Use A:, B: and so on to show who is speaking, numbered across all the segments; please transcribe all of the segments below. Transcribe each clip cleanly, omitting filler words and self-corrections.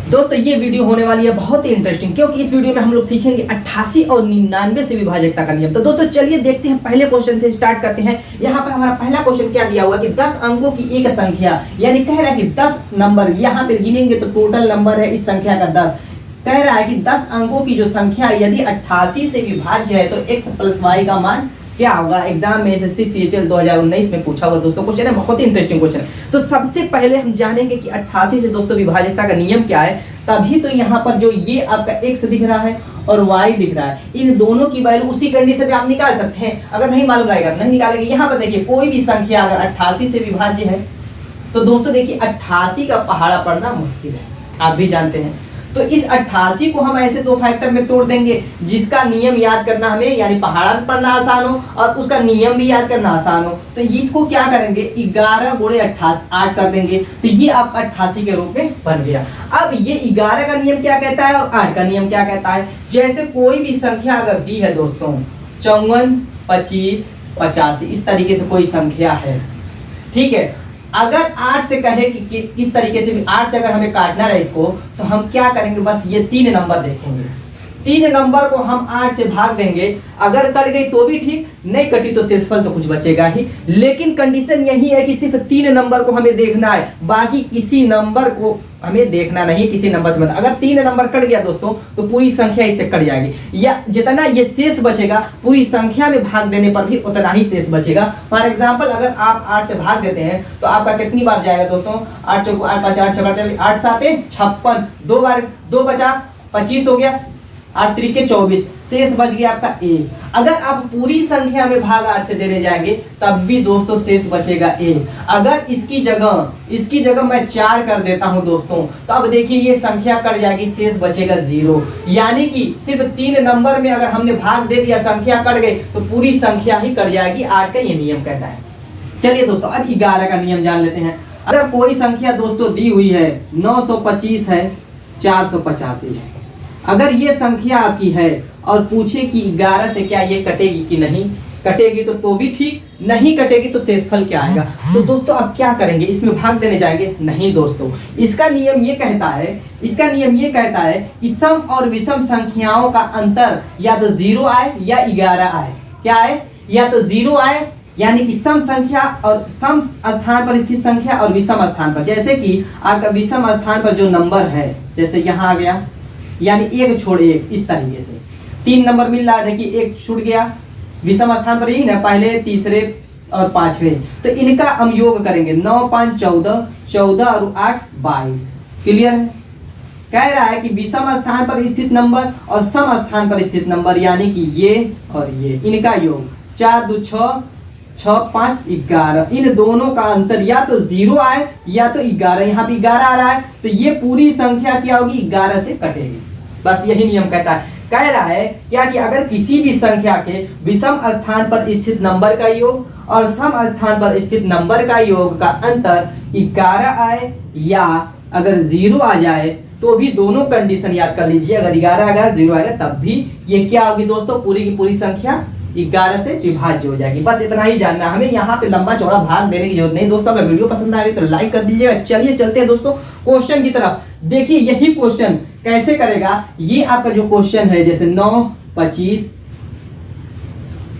A: दोस्तों ये वीडियो होने वाली है बहुत ही इंटरेस्टिंग, क्योंकि इस वीडियो में हम लोग सीखेंगे 88 और 99 से विभाजकता का नियम। तो दोस्तों चलिए देखते हैं, पहले क्वेश्चन से स्टार्ट करते हैं। यहाँ पर हमारा पहला क्वेश्चन क्या दिया हुआ कि 10 अंकों की एक संख्या, यानी कह रहा है कि 10 नंबर, यहाँ पे गिनेंगे तो टोटल नंबर है इस संख्या का 10। कह रहा है कि 10 अंकों की जो संख्या यदि 88 से विभाज्य है तो x + y का मान क्या होगा। एग्जाम में एसएससी CHL 2019 में पूछा हुआ दोस्तों क्वेश्चन है, बहुत ही इंटरेस्टिंग क्वेश्चन है। तो सबसे पहले हम जानेंगे कि 88 से दोस्तों विभाजकता का नियम क्या है। तभी तो यहाँ पर जो ये आपका x दिख रहा है और y दिख रहा है, इन दोनों की वैल्यू उसी कंडीशन में आप निकाल सकते हैं। अगर नहीं मालूम रहेगा नहीं निकालेंगे। यहाँ पर देखिए कोई भी संख्या अगर 88 से विभाज्य है तो दोस्तों देखिए 88 का पहाड़ा पढ़ना मुश्किल है, आप भी जानते हैं। तो इस 88 को हम ऐसे दो फैक्टर में तोड़ देंगे जिसका नियम याद करना हमें, यानी पहाड़ा भी पढ़ना आसान हो और उसका नियम भी याद करना आसान हो। तो इसको क्या करेंगे 11 × 88 8 कर देंगे, तो ये आपका 88 के रूप में बन गया। अब ये 11 का नियम क्या कहता है और 8 का नियम क्या कहता है। जैसे कोई भी संख्या अगर दी है दोस्तों 54, 25, 85, इस तरीके से कोई संख्या है, ठीक है। अगर 8 से कहे कि इस तरीके से भी 8 से अगर हमें काटना है इसको, तो हम क्या करेंगे, बस ये 3 नंबर देखेंगे, 3 नंबर को हम 8 से भाग देंगे। अगर कट गई तो भी ठीक, नहीं कटी तो शेषफल तो कुछ बचेगा ही। लेकिन कंडीशन यही है कि सिर्फ 3 नंबर को हमें देखना है, बाकी किसी नंबर को हमें देखना नहीं, किसी नंबर से मतलब। अगर 3 नंबर कट गया दोस्तों तो पूरी संख्या इससे कट जाएगी, या जितना ये शेष बचेगा पूरी संख्या में भाग देने पर भी उतना ही शेष बचेगा। फॉर एग्जाम्पल अगर आप 8 से भाग देते हैं तो आपका कितनी बार जाएगा दोस्तों, 8 चौक 8 5 8 6 8 7 56, 2 बार 2 बचा 25 हो गया, 8 त्रिके 24, शेष बच गया आपका 1। अगर आप पूरी संख्या में भाग 8 से देने जाएंगे तब भी दोस्तों शेष बचेगा 1। अगर इसकी जगह मैं 4 कर देता हूं दोस्तों, तो अब देखिए ये संख्या कट जाएगी, शेष बचेगा 0। यानी कि सिर्फ 3 नंबर में अगर हमने भाग दे दिया, संख्या कट गई तो पूरी संख्या ही कट जाएगी। 8 का ये नियम कहता है। चलिए दोस्तों अब 11 का नियम जान लेते हैं। अगर कोई संख्या दोस्तों दी हुई है 925 है, 485 है, अगर ये संख्या आपकी है और पूछे कि 11 से क्या ये कटेगी कि नहीं, कटेगी तो भी ठीक, नहीं कटेगी तो शेषफल क्या आएगा। तो दोस्तों अब क्या करेंगे, इसमें भाग देने जाएंगे नहीं दोस्तों। इसका नियम ये कहता है कि सम और विषम संख्याओं का अंतर या तो 0 आए या 11 आए। क्या आए, या तो 0 आए यानी कि सम संख्या और सम स्थान पर स्थित संख्या और विषम स्थान पर, जैसे कि आपका विषम स्थान पर जो नंबर है, जैसे यहाँ आ गया यानी 1 छोड़ 1, इस तरीके से 3 नंबर मिल रहा है, देखिए 1 छूट गया, विषम स्थान पर यही ना, पहले तीसरे और 5वें, तो इनका हम योग करेंगे 9 5 14, 14 और 8 22। क्लियर है। कह रहा है कि विषम स्थान पर स्थित नंबर और सम स्थान पर स्थित नंबर, यानी कि ये और ये, इनका योग 4 2 6 6 5 11, इन दोनों का अंतर या तो 0 आए या तो 11। यहाँ पे 11 आ रहा है तो ये पूरी संख्या क्या होगी, 11 से कटेगी। बस यही नियम कहता है। कह रहा है क्या कि अगर किसी भी संख्या के विषम स्थान पर स्थित नंबर का योग और सम स्थान पर स्थित नंबर का योग का अंतर 11 आए या अगर 0 आ जाए तो भी दोनों कंडीशन याद कर लीजिए। अगर 11 आएगा 0 आएगा तब भी ये क्या होगी दोस्तों, पूरी की पूरी संख्या 11 से विभाज्य हो जाएगी। बस इतना ही जानना है हमें, यहाँ पे लंबा चौड़ा भाग देने की जरूरत नहीं दोस्तों। अगर वीडियो पसंद आ रही तो लाइक कर दीजिएगा। चलिए चलते हैं दोस्तों क्वेश्चन की तरफ। देखिए यही क्वेश्चन कैसे करेगा, ये आपका जो क्वेश्चन है जैसे 9 25,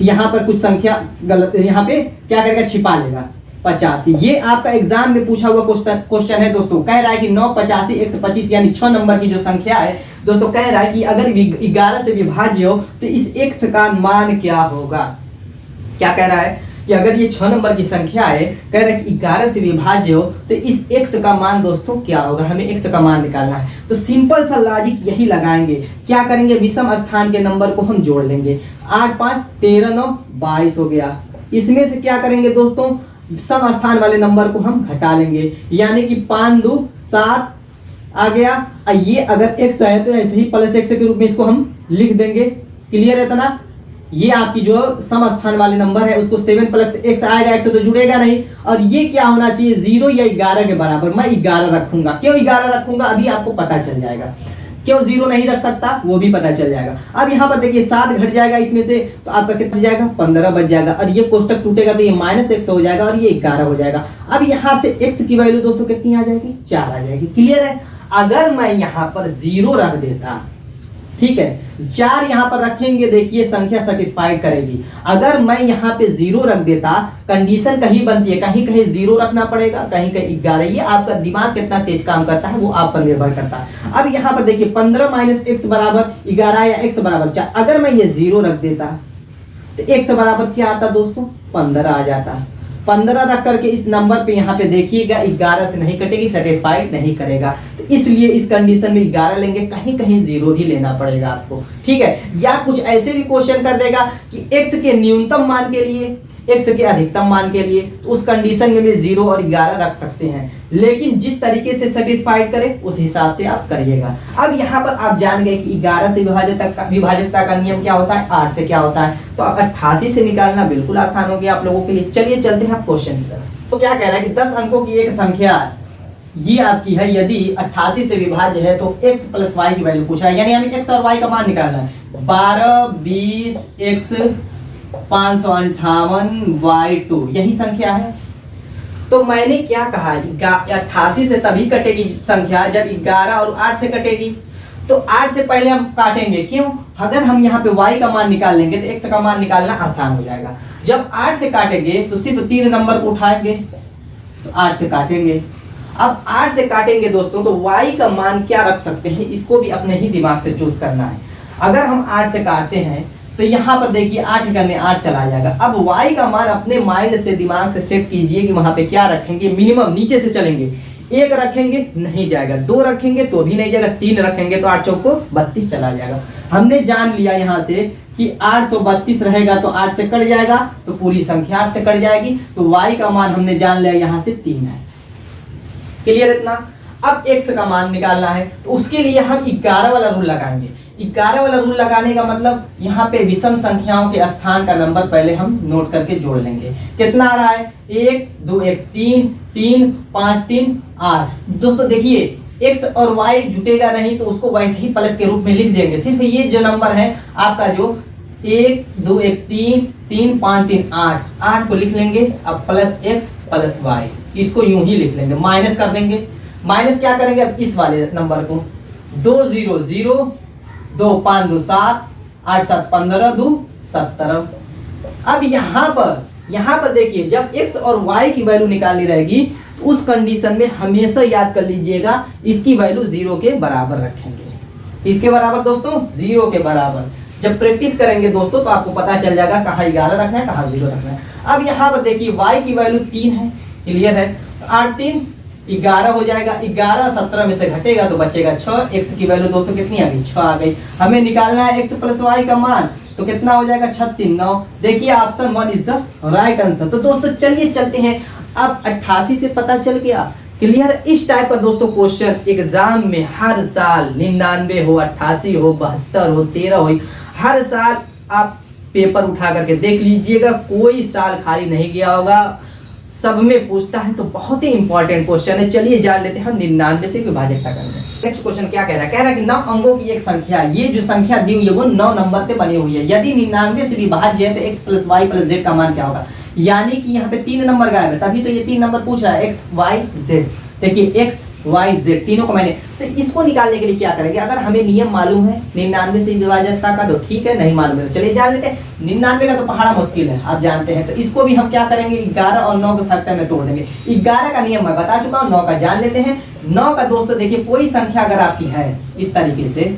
A: यहाँ पर कुछ संख्या गलत, यहाँ पे क्या करेगा छिपा लेगा 85। ये आपका एग्जाम में पूछा हुआ क्वेश्चन है दोस्तों। कह रहा है कि 9 85 125 यानी 6 नंबर की जो संख्या है दोस्तों, कह रहा है कि अगर 11 से विभाज्य हो तो इस x का मान क्या होगा। क्या कह रहा है कि अगर ये 6 नंबर की संख्या है, कह रहा है कि 11 से विभाज्य हो तो इस x का मान दोस्तों क्या होगा, हमें x का मान निकालना है। तो सिंपल सा लॉजिक यही लगाएंगे। क्या करेंगे, विषम स्थान के नंबर को हम जोड़ लेंगे, 8 5 13 9 22 हो गया। इसमें से क्या करेंगे दोस्तों, सम स्थान वाले नंबर को हम घटा लेंगे, यानी कि 5 2 7 आ गया। ये अगर x है तो ऐसे ही प्लस x के रूप में इसको हम लिख देंगे। क्लियर है इतना। ये आपकी जो सम स्थान वाले नंबर है उसको 7 + x आएगा, x से तो जुड़ेगा नहीं। और ये क्या होना चाहिए, 0 या 11 के बराबर। मैं 11 रखूंगा। क्यों 11 रखूंगा अभी आपको पता चल जाएगा। क्यों 0 नहीं रख सकता वो भी पता चल जाएगा। अब यहाँ पर देखिए 7 घट जाएगा इसमें से, तो आपका कितना जाएगा 15 बच जाएगा। और ये कोष्टक टूटेगा तो ये -x हो जाएगा और ये 11 हो जाएगा। अब यहाँ से x की वैल्यू दोस्तों कितनी आ जाएगी, 4 आ जाएगी। क्लियर है। अगर मैं यहाँ पर 0 रख देता, ठीक है, 4 यहाँ पर रखेंगे, देखिए संख्या सेटिस्फाइड करेगी। अगर मैं यहाँ पे 0 रख देता, कंडीशन कहीं बनती है, कहीं कहीं 0 रखना पड़ेगा, कहीं कहीं 11। ये आपका दिमाग कितना तेज काम करता है वो आप पर निर्भर करता है। अब यहाँ पर देखिए 15 माइनस x बराबर 11 या x बराबर 4। अगर मैं ये 0 रख देता तो x बराबर क्या आता दोस्तों, 15 आ जाता। 15 रख करके इस नंबर पे यहाँ पे देखिएगा 11 से नहीं कटेगी, सेटिस्फाइड नहीं करेगा, तो इसलिए इस कंडीशन में 11 लेंगे, कहीं कहीं 0 भी लेना पड़ेगा आपको, ठीक है। या कुछ ऐसे भी क्वेश्चन कर देगा कि x के न्यूनतम मान के लिए, x के अधिकतम मान के लिए, तो उस कंडीशन में भी 0 और 11 रख सकते हैं, लेकिन जिस तरीके से सेटिस्फाइड करे उस हिसाब से आप करिएगा। अब यहाँ पर आप जान गए कि 11 से विभाजकता का नियम क्या होता है, 8 से क्या होता है, तो अब 88 से निकालना बिल्कुल आसान हो गया आप लोगों के लिए। चलिए चलते हैं क्वेश्चन की तरफ। तो क्या कह रहा है कि 10 अंकों की एक संख्या ये आपकी है, यदि 88 से विभाज्य है तो x प्लस y की वैल्यू पूछा है, यानी हमें x और y का मान निकालना है। 12 20 x 558 y2 यही संख्या है। तो मैंने क्या कहा, 88 से तभी कटेगी संख्या जब 11 और 8 से कटेगी। तो 8 से पहले हम काटेंगे, क्यों, अगर हम यहाँ पे y का मान निकाल लेंगे तो x का मान निकालना आसान हो जाएगा। जब 8 से काटेंगे तो सिर्फ 3 नंबर को उठाएंगे, तो 8 से काटेंगे। अब 8 से काटेंगे दोस्तों तो y का मान क्या रख सकते हैं, इसको भी अपने ही दिमाग से चूज करना है। अगर हम 8 से काटते हैं तो यहाँ पर देखिए 8 करने 8 चला जाएगा। अब y का मान अपने माइंड से, दिमाग से सेट कीजिए कि वहां पे क्या रखेंगे, मिनिमम नीचे से चलेंगे। 1 रखेंगे नहीं जाएगा, 2 रखेंगे तो भी नहीं जाएगा, 3 रखेंगे तो 8 चौको 32 चला जाएगा। हमने जान लिया यहाँ से कि 832 रहेगा तो 8 से कट जाएगा, तो पूरी संख्या 8 से कट जाएगी। तो y का मान हमने जान लिया यहाँ से 3 है। क्लियर इतना। अब x का मान निकालना है तो उसके लिए हम 11 वाला रूल लगाएंगे। 11 वाला रूल लगाने का मतलब यहाँ पे विषम संख्याओं के स्थान का नंबर पहले हम नोट करके जोड़ लेंगे। कितना आ रहा है, 1 2 1 3 3 5 3 8। दोस्तों देखिए x और y जुटेगा नहीं तो उसको वैसे ही प्लस के रूप में लिख देंगे। सिर्फ ये जो नंबर है आपका जो 1 2 1 3 3 5 3 8 को लिख लेंगे। अब प्लस x प्लस y, इसको यूं ही लिख लेंगे, माइनस कर देंगे। माइनस क्या करेंगे, अब इस वाले नंबर को 2 0 0 2 5 2 7 8 7 15 2 17। अब यहाँ पर देखिए जब x और y की वैल्यू निकालनी रहेगी तो उस कंडीशन में हमेशा याद कर लीजिएगा इसकी वैल्यू 0 के बराबर रखेंगे। इसके बराबर दोस्तों 0 के बराबर। जब प्रैक्टिस करेंगे दोस्तों तो आपको पता चल जाएगा कहाँ 11 रखना है, कहाँ 0 रखना है। अब यहाँ पर देखिए y की वैल्यू 3 है, क्लियर है। 8 3 11 हो जाएगा। 11 17 में से घटेगा तो बचेगा 6। x की वैल्यू दोस्तों कितनी आ गई, 6 आ गई। हमें निकालना है x प्लस y का मान, तो कितना हो जाएगा 36 9। देखिए option 1 is the right answer. तो दोस्तों चलिए चलते हैं। अब 88 से पता चल गया, क्लियर। इस टाइप का दोस्तों क्वेश्चन एग्जाम में हर साल 99 हो, 88 हो, 72 हो, 13 हो, हर साल आप पेपर उठा करके देख लीजिएगा, कोई साल खाली नहीं गया होगा, सब में पूछता है। तो बहुत ही इंपॉर्टेंट क्वेश्चन है। चलिए जान लेते हैं 99 से विभाजकता करना। नेक्स्ट क्वेश्चन क्या कह रहा है, कह रहा है कि 9 अंकों की एक संख्या, ये जो संख्या दी हुई है वो 9 नंबर से बनी हुई है। यदि 99 से विभाज्य है तो x plus y plus z का मान क्या होगा। यानी कि यहाँ पे 3 नंबर गायब है, तभी तो ये 3 नंबर पूछ रहा है, x y z। देखिए x y z तीनों को मैंने, तो इसको निकालने के लिए क्या करेंगे, अगर हमें नियम मालूम है 99 से विभाजकता का तो ठीक है, नहीं मालूम है तो चलिए जान लेते हैं। 99 का तो पहाड़ा मुश्किल है, आप जानते हैं। तो इसको भी हम क्या करेंगे, 11 और 9 के फैक्टर में तोड़ देंगे। 11 का नियम मैं बता चुका हूँ, 9 का जान लेते हैं। 9 का दोस्तों देखिए कोई संख्या अगर आपकी है इस तरीके से,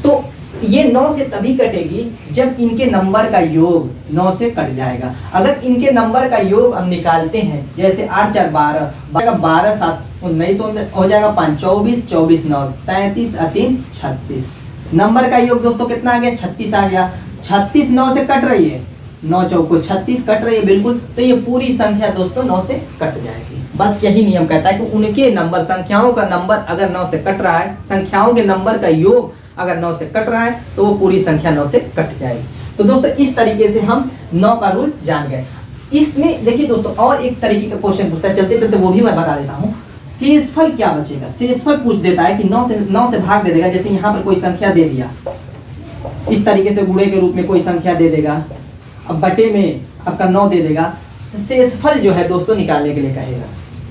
A: तो ये 9 से तभी कटेगी जब इनके नंबर का योग 9 से कट जाएगा। अगर इनके नंबर का योग हम निकालते हैं, जैसे 8 4 12, 12 7 19 हो जाएगा, 5 24 24 9 33 3 36। नंबर का योग दोस्तों कितना आ गया, 36 आ गया। 36 9 से कट रही है, 9 चौको 36 कट रही है बिल्कुल। तो ये पूरी संख्या दोस्तों 9 से कट जाएगी। बस यही नियम कहता है कि उनके नंबर, संख्याओं का नंबर अगर 9 से कट रहा है, संख्याओं के नंबर का योग अगर 9 से कट रहा है तो वो पूरी संख्या 9 से कट जाएगी। तो दोस्तों इस तरीके से हम 9 का रूल जान गए। इसमें देखिए दोस्तों और एक तरीके का क्वेश्चन पूछता है, चलते चलते वो भी मैं बता देता हूँ। शेषफल क्या बचेगा, शेषफल पूछ देता है कि 9 से भाग दे देगा। जैसे यहाँ पर कोई संख्या दे दिया, इस तरीके से गुणे के रूप में कोई संख्या दे देगा, अब बटे में आपका 9 दे देगा। शेषफल जो है दोस्तों निकालने के लिए कहेगा,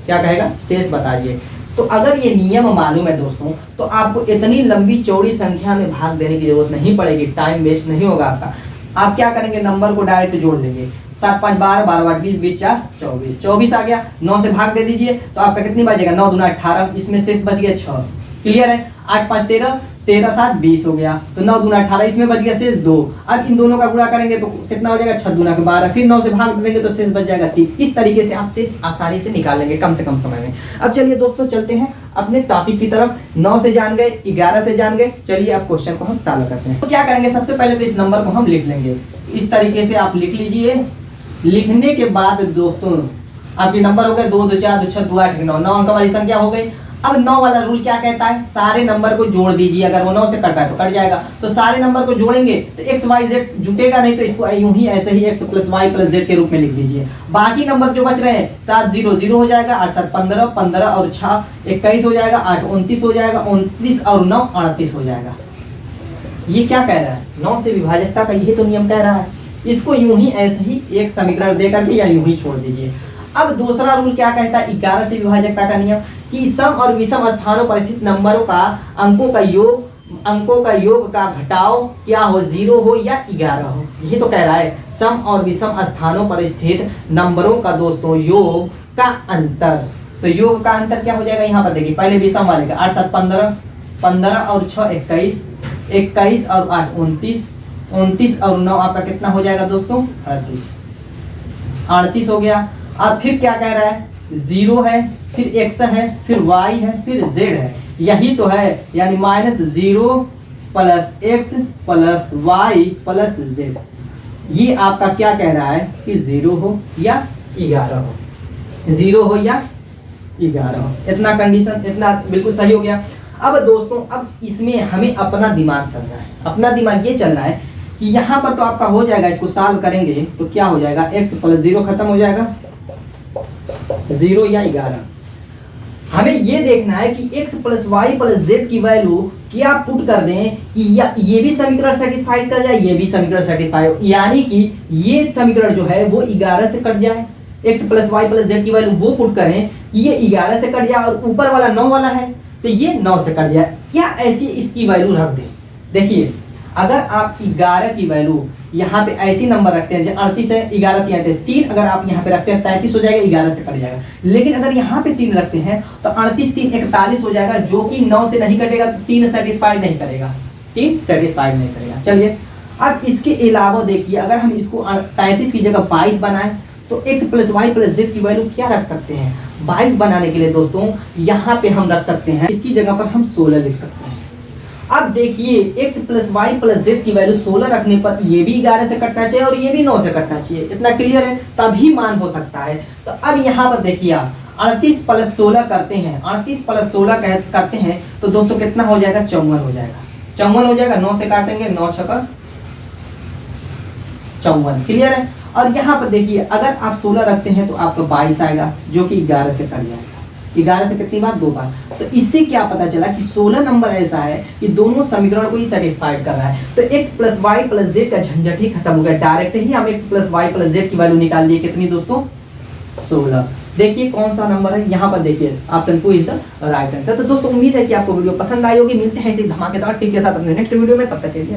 A: क्या कहेगा, शेष बताइए। तो अगर ये नियम मालूम है दोस्तों, तो आपको इतनी लंबी चौड़ी संख्या में भाग देने की जरूरत नहीं पड़ेगी, टाइम वेस्ट नहीं होगा आपका। आप क्या करेंगे, नंबर को डायरेक्ट जोड़ लेंगे। 7 5 12, 12 8 20, 20 4 24, 24 आ गया। 9 से भाग दे दीजिए तो आपका कितनी बचेगा, 9 दूना 18, इसमें शेष बच गया 6। क्लियर है। 8 5 13, 13 7 20 हो गया, तो 9 दूना 18, इसमें बच गया शेष 2। अब इन दोनों का गुणा करेंगे तो कितना हो जाएगा, 6 दूना 12, फिर 9 से भाग देंगे तो शेष बच जाएगा 3। इस तरीके से आप शेष आसानी से निकाल लेंगे कम से कम समय में। अब चलिए दोस्तों चलते हैं अपने टॉपिक की तरफ। 9 से जान गए, 11 से जान गए, चलिए अब क्वेश्चन को हम सॉल्व करते हैं। तो क्या करेंगे, सबसे पहले तो इस नंबर को हम लिख लेंगे। इस तरीके से आप लिख लीजिए। लिखने के बाद दोस्तों आपके नंबर हो गए 2 2 4 2 6 2 8 9, 9 अंक वाली संख्या हो गई। अब 9 वाला रूल क्या कहता है, सारे नंबर को जोड़ दीजिए। अगर वो 9 से कटा है तो कट जाएगा, तो सारे नंबर को जोड़ेंगे तो x y z जुटेगा नहीं, तो इसको यूं ही ऐसे ही x + y + z के रूप में लिख दीजिए। बाकी नंबर जो बच रहे हैं 7 0 0 हो जाएगा, 8 7 15, 15 और 6 21 हो जाएगा, 8 29 हो जाएगा, 29 और 9 38 हो जाएगा। ये क्या कह रहा है, 9 से विभाजकता का यही तो नियम कह रहा है। इसको यूं ही ऐसे ही एक समीकरण दे करके या यूं ही छोड़ दीजिए। अब दूसरा रूल क्या कहता है, 11 से विभाजकता का नियम, कि सम और विषम स्थानों पर स्थित नंबरों का अंकों का योग का घटाव क्या हो, 0 हो या 11 हो। यही तो कह रहा है, सम और विषम स्थानों पर स्थित नंबरों का दोस्तों योग का अंतर। तो योग का अंतर क्या हो जाएगा, यहाँ पर देखिए पहले विषम वाले का 8 7 15, 15 और 6 21, 21 और 8 29, 29 और 9 आपका कितना हो जाएगा दोस्तों, 38, 38 हो गया। अब फिर क्या कह रहा है, 0 है, फिर x है, फिर y है, फिर z है। यही तो है, यानी -0 + x + y + z। ये आपका क्या कह रहा है कि 0 हो या 11 हो, 0 हो या 11 हो। इतना कंडीशन, इतना बिल्कुल सही हो गया। अब दोस्तों अब इसमें हमें अपना दिमाग चलना है। अपना दिमाग ये चलना है कि यहाँ पर तो आपका हो जाएगा, इसको सॉल्व करेंगे तो क्या हो जाएगा, x + 0 खत्म हो जाएगा, 0 या 11। हमें ये देखना है कि x + y + z की वैल्यू क्या पुट कर दें कि ये भी समीकरण सेटिस्फाइड कर जाए, ये भी समीकरण सेटिस्फाई, यानी कि ये समीकरण जो है वो 11 से कट जाए। x + y + z की वैल्यू वो पुट करें कि ये 11 से कट जाए और ऊपर वाला 9 वाला है तो ये 9 से कट जाए। क्या ऐसी इसकी वैल्यू रख दें। देखिए अगर आप 11 की वैल्यू यहाँ पे ऐसी नंबर रखते हैं, जैसे 38 है, 11 3 अगर आप यहाँ पे रखते हैं 33 हो जाएगा, 11 से कट जाएगा। लेकिन अगर यहाँ पे 3 रखते हैं तो 38 3 41 हो जाएगा, जो कि 9 से नहीं कटेगा, तो 3 सेटिस्फाइड नहीं करेगा, 3 सेटिस्फाइड नहीं करेगा। चलिए अब इसके अलावा देखिए, अगर हम इसको 33 की जगह 22 बनाएं तो x + y + z की वैल्यू क्या रख सकते हैं। 22 बनाने के लिए दोस्तों यहाँ पे हम रख सकते हैं, इसकी जगह पर हम 16 लिख सकते हैं। अब देखिए x + y + z की वैल्यू 16 रखने पर ये भी 11 से कटना चाहिए और ये भी 9 से कटना चाहिए। इतना क्लियर है, तभी मान हो सकता है। तो अब यहाँ पर देखिए आप 38 + 16 करते हैं, 38 + 16 करते हैं तो दोस्तों कितना हो जाएगा, 54 हो जाएगा, 54 हो जाएगा। 9 से काटेंगे, 9 × 6 = 54। क्लियर है। और यहाँ पर देखिए अगर आप 16 रखते हैं तो आपका 22 आएगा, जो कि 11 से कट जाएगा। 11 से कितनी बार, 2 बार। तो इससे क्या पता चला कि 16 नंबर ऐसा है कि दोनों समीकरण को ही सेटिस्फाइड कर रहा है। तो x + y + z का झंझट ही खत्म हो गया। डायरेक्ट ही हम x + y + z की वैल्यू निकाल लिए, कितनी दोस्तों, 16। देखिए कौन सा नंबर है, यहाँ पर देखिए option 2 is the right answer. तो दोस्तों उम्मीद है कि आपको वीडियो पसंद आई होगी। मिलते हैं इसी धमाकेदार टिप के साथ अपने नेक्स्ट वीडियो में, तब तक के लिए।